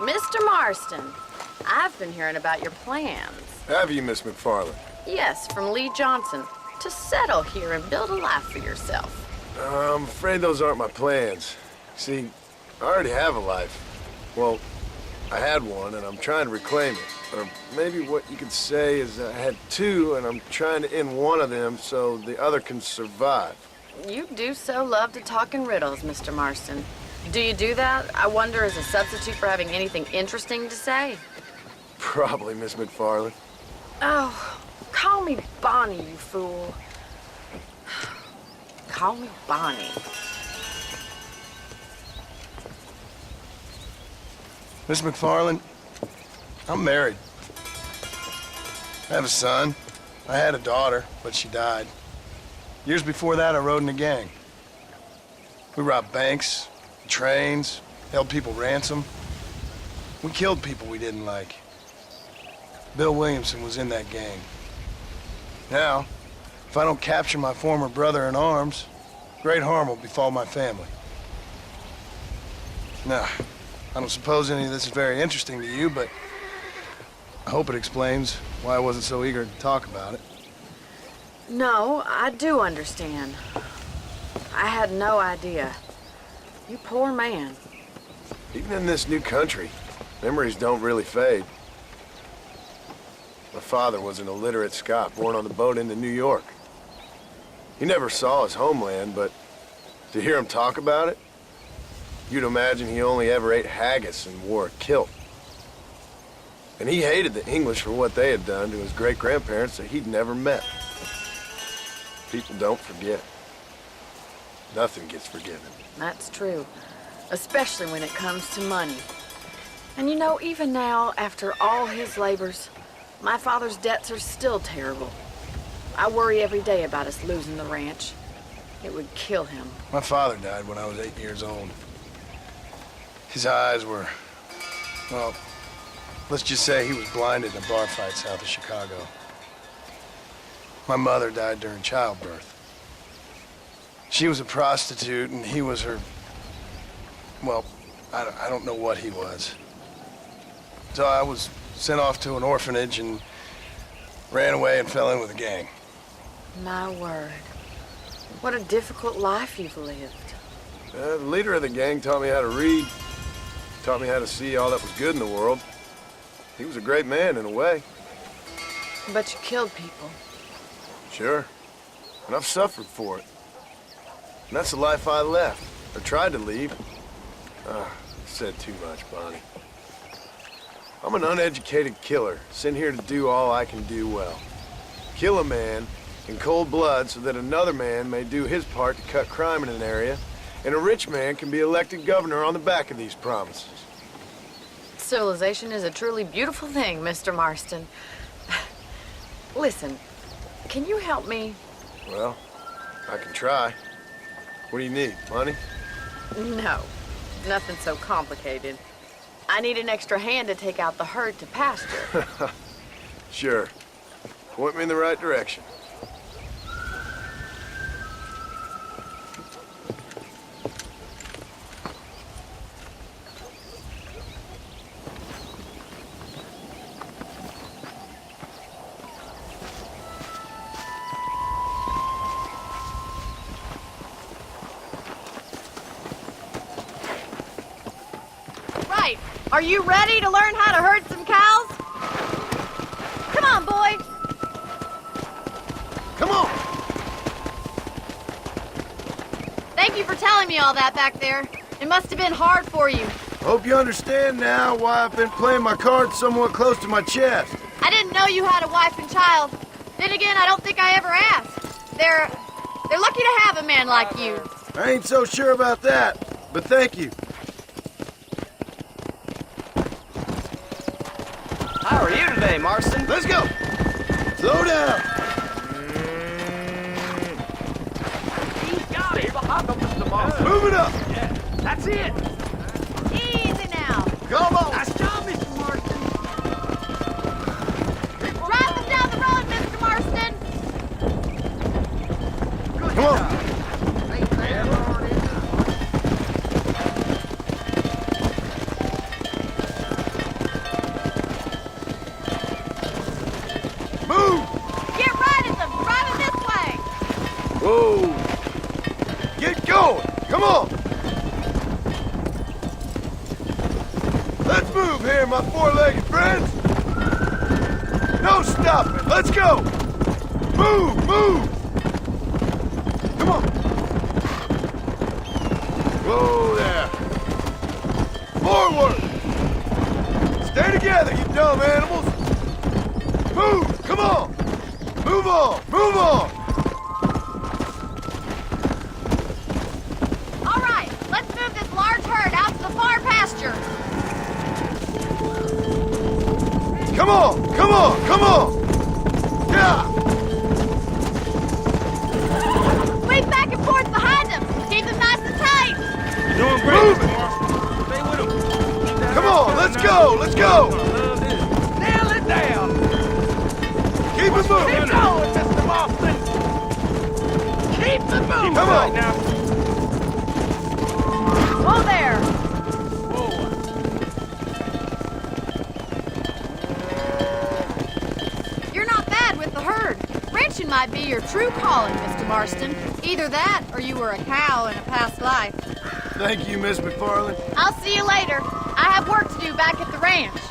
Mr. Marston, I've been hearing about your plans. Have you, Miss McFarland? Yes, from Lee Johnson, to settle here and build a life for yourself. I'm afraid those aren't my plans. See, I already have a life. Well, I had one, and I'm trying to reclaim it. Or maybe what you could say is I had two, and I'm trying to end one of them so the other can survive. You do so love to talk in riddles, Mr. Marston. Do you do that, I wonder, as a substitute for having anything interesting to say? Probably, Miss McFarland. Oh, call me Bonnie, you fool. Call me Bonnie. Miss McFarland, I'm married. I have a son. I had a daughter, but she died. Years before that, I rode in a gang. We robbed banks, trains, held people ransom. We killed people we didn't like. Bill Williamson was in that gang. Now, if I don't capture my former brother in arms, great harm will befall my family. Now, I don't suppose any of this is very interesting to you, but I hope it explains why I wasn't so eager to talk about it. No, I do understand. I had no idea. You poor man. Even in this new country, memories don't really fade. My father was an illiterate Scot born on the boat into New York. He never saw his homeland, but to hear him talk about it, you'd imagine he only ever ate haggis and wore a kilt. And he hated the English for what they had done to his great-grandparents that he'd never met. People don't forget. Nothing gets forgiven. That's true, especially when it comes to money. And you know, even now, after all his labors, my father's debts are still terrible. I worry every day about us losing the ranch. It would kill him. My father died when I was 8 years old. His eyes were, well, let's just say he was blinded in a bar fight south of Chicago. My mother died during childbirth. She was a prostitute, and he was her, well, I don't know what he was. So I was sent off to an orphanage and ran away and fell in with a gang. My word. What a difficult life you've lived. The leader of the gang taught me how to read, taught me how to see all that was good in the world. He was a great man in a way. But you killed people. Sure. And I've suffered for it. And that's the life I left, or tried to leave. I said too much, Bonnie. I'm an uneducated killer, sent here to do all I can do well. Kill a man in cold blood so that another man may do his part to cut crime in an area, and a rich man can be elected governor on the back of these promises. Civilization is a truly beautiful thing, Mr. Marston. Listen, can you help me? Well, I can try. What do you need, money? No, nothing so complicated. I need an extra hand to take out the herd to pasture. Sure. Point me in the right direction. Right. Are you ready to learn how to herd some cows? Come on, boy. Come on! Thank you for telling me all that back there. It must have been hard for you. Hope you understand now why I've been playing my cards somewhat close to my chest. I didn't know you had a wife and child. Then again, I don't think I ever asked. They're lucky to have a man like you. I ain't so sure about that, but thank you. How are you today, Marston? Let's go! Slow down! He's got it. Behind them, Mr. Marston. Move it up! Yeah, that's it. Easy now. Come on! Nice job, Mr. Marston. Drive them down the road, Mr. Marston. Good Come on. job. there, my four-legged friends! No stopping! Let's go! Move! Move! Come on! Whoa there! Forward! Stay together, you dumb animals! Move! Come on! Move on! Move on! All right, let's move this large herd out to the far pasture. Come on! Come on! Come on! Yeah! Sweep back and forth behind them. Keep them nice and tight. You're doing great, Move it. Mr. Marshall. Stay with him. Come on! Let's go! Let's go! Nail it down. Keep it moving! Keep going, Mr. Marston. Keep it moving. Come on. Right now. Whoa there. You're not bad with the herd. Ranching might be your true calling, Mr. Marston. Either that, or you were a cow in a past life. Thank you, Miss McFarland. I'll see you later. I have work to do back at the ranch.